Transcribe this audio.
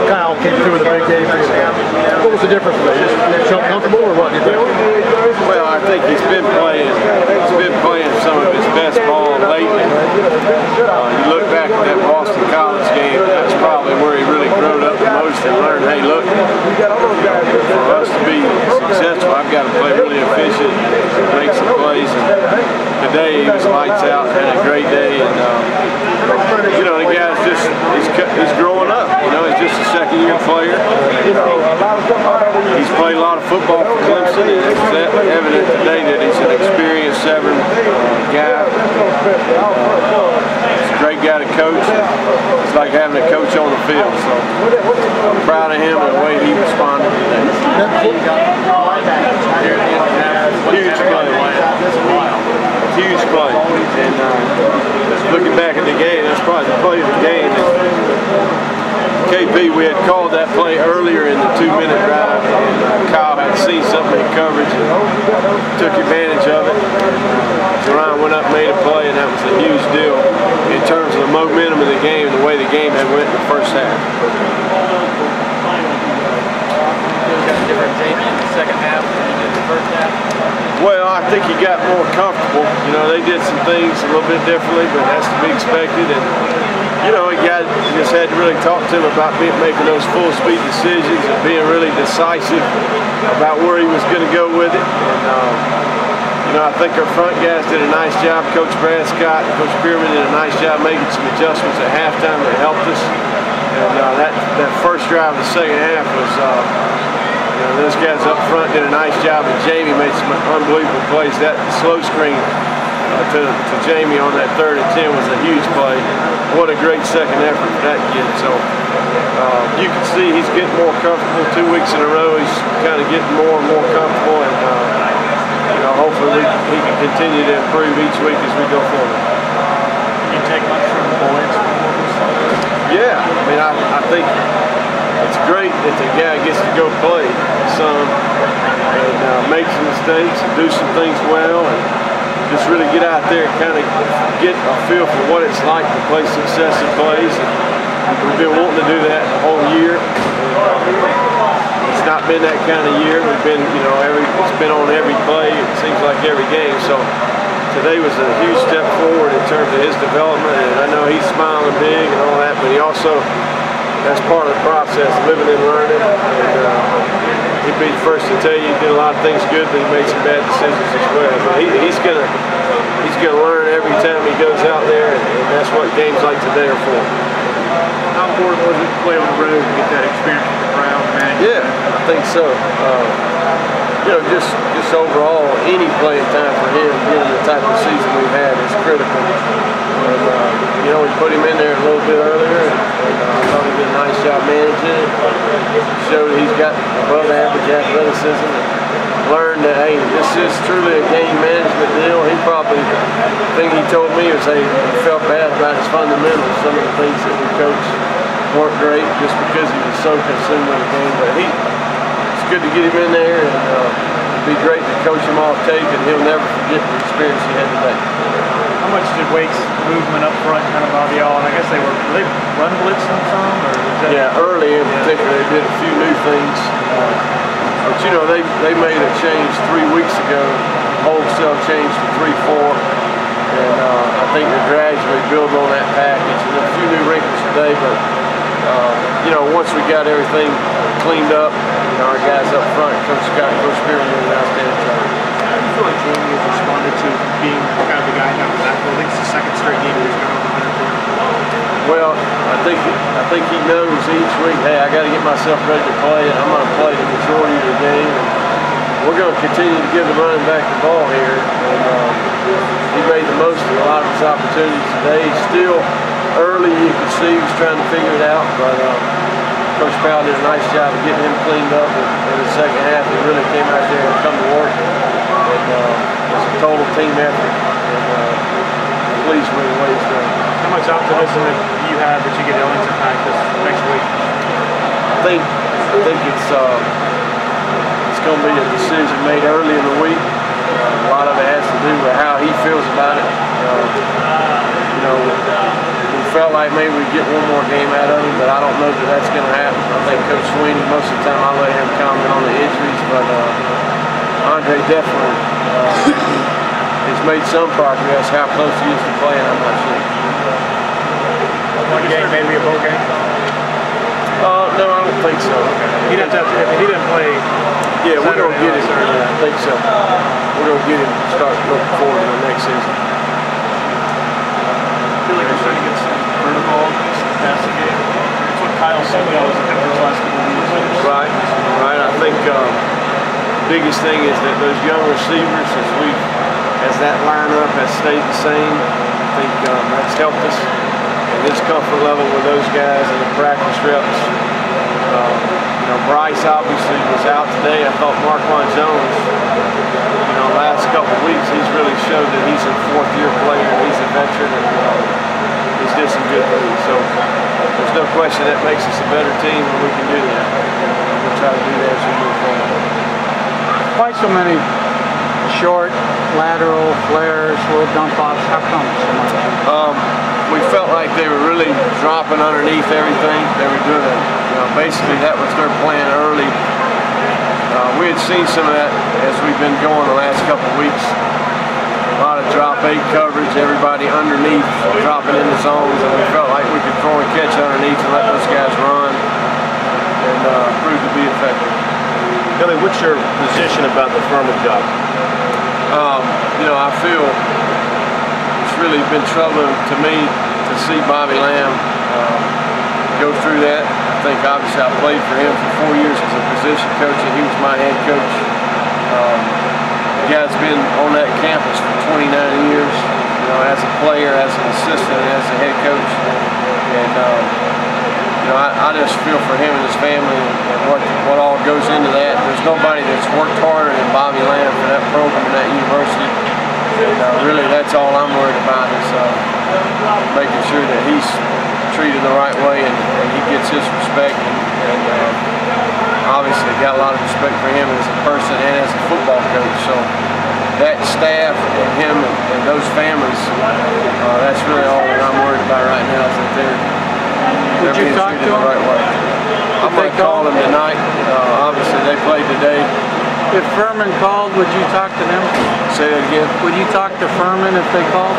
Kyle came through in the big game. What was the difference for you? Just felt comfortable or what? Well, I think he's been playing some of his best ball lately. You look back at that Boston College game, that's probably where he really growed up the most and learned, hey, look, for us to be successful, I've got to play really efficient, make some plays. And today he was lights out, had a great day, and you know, the guy's just he's growing up. You know, he's just a second-year player. He's played a lot of football for Clemson, and it's evident today that he's an experienced veteran guy. He's a great guy to coach. It's like having a coach on the field. So I'm proud of him and the way he responded today. Huge play. Huge play. And looking back at the game, that's probably the play of the game. KP, we had called that play earlier in the 2-minute drive, and Kyle had seen something in coverage and took advantage of it. Ryan went up, made a play, and that was a huge deal in terms of the momentum of the game and the way the game had went in the first half. Different Jamie in the second half than he did in the first half? Well, I think he got more comfortable. You know, they did some things a little bit differently, but that's to be expected. And you know, he just had to really talk to him about making those full speed decisions and being really decisive about where he was going to go with it. And you know, I think our front guys did a nice job. Coach Brad Scott and Coach Pierman did a nice job making some adjustments at halftime that helped us. And that first drive of the second half was, you know, those guys up front did a nice job, and Jamie made some unbelievable plays. That slow screen to Jamie on that 3rd and 10 was a huge play. What a great second effort for that kid. So you can see he's getting more comfortable 2 weeks in a row. He's kind of getting more and more comfortable, and you know, hopefully he can continue to improve each week as we go forward. Can you take much from the boys? Yeah, I mean, I think it's great that the guy gets to go play some and make some mistakes and do some things well, and just really get out there and kind of get a feel for what it's like to play successive plays. And we've been wanting to do that the whole year. It's not been that kind of year. We've been, you know, it's been on every play. It seems like every game. So today was a huge step forward in terms of his development, and I know he's smiling big and all that, but he also, that's part of the process, living and learning. And he'd be the first to tell you he did a lot of things good, but he made some bad decisions as well. But he's gonna learn every time he goes out there, and that's what games like today are for. How important was it to play on the road to get that experience with the crowd? Yeah, I think so. You know, just overall, any playing time for him, given the type of season we've had, is critical. And, you know, we put him in there a little bit earlier, and I thought he did a nice job managing it. Showed he's got above average athleticism, and learned that, hey, this is truly a game management deal. He probably, the thing he told me was, hey, he felt bad about his fundamentals. Some of the things that we coached weren't great just because he was so consumed with the game. But it's good to get him in there, and it'd be great to coach him off tape, and he'll never forget the experience he had today. How much did Wake's movement up front kind of bother y'all? And I guess they run blitzing some, or is that? Yeah, early in particular, they did a few new things. But you know, they made a change 3 weeks ago, wholesale change to 3-4, and I think they're gradually building on that package. And a few new wrinkles today, but you know, once we got everything cleaned up, you know, our guys up front, Coach Scott and Coach Pierman did an outstanding job. How do you feel like Jamie has responded to being kind of the guy now for that? I think it's the second straight game he's gone over 100. Well, I think he knows each week, hey, I got to get myself ready to play, and I'm going to play the majority of the game. And we're going to continue to give the running back the ball here. And he made the most of a lot of his opportunities today. Still early, you can see he was trying to figure it out, but Coach Powell did a nice job of getting him cleaned up. And in the second half, he really came out there and come to work. And it was a total team effort. And pleased with the way he's done. How much optimism do you have that you get Ellington back this next week? I think it's going to be a decision made early in the week. A lot of it has to do with how he feels about it. You know, we felt like maybe we'd get one more game out of him, but I don't know that that's going to happen. I think Coach Sweeney, most of the time I let him comment on the injuries, but Andre definitely has made some progress. How close he is to playing, I'm not sure. One game, maybe a bowl game? No, I don't think so. He'd have to, if he didn't play. Yeah, we're going to get him. I think so. We're going to get him to start looking forward to the next season. I feel like you're starting to get some protocol in the passing game. That's what Kyle said when I was in the last couple of weeks. Right. I think the biggest thing is that those young receivers, as that lineup has stayed the same, I think that's helped us. And this comfort level with those guys and the practice reps. Bryce obviously was out today. I thought Marquand Jones, last couple of weeks, he's really showed that he's a fourth-year player. He's a veteran, and he's did some good things. So there's no question that makes us a better team when we can do that. We'll try to do that as we move forward. Why so many short, lateral, flares, little dump offs? How come so much? We felt like they were really dropping underneath everything. They were doing it. Basically that was their plan early. We had seen some of that as we've been going the last couple of weeks. A lot of drop 8 coverage, everybody underneath, dropping into zones, and we felt like we could throw and catch underneath and let those guys run and prove to be effective. Billy, what's your position about the Furman job? I feel it's really been troubling to me to see Bobby Lamb go through that. I think obviously I played for him for 4 years as a position coach, and he was my head coach. The guy's been on that campus for 29 years, as a player, as an assistant, and as a head coach. And I just feel for him and his family and what all goes into that. There's nobody that's worked harder than Bobby Lamb for that program and that university. And really, that's all I'm worried about is making sure that he's treated the right way and he gets his respect. And obviously, got a lot of respect for him as a person and as a football coach. So that staff and him and those families, that's really all that I'm worried about right now is that they're being treated the right way. I'm going to call them tonight. Obviously, they played today. If Furman called, would you talk to them? Say that again? Would you talk to Furman if they called?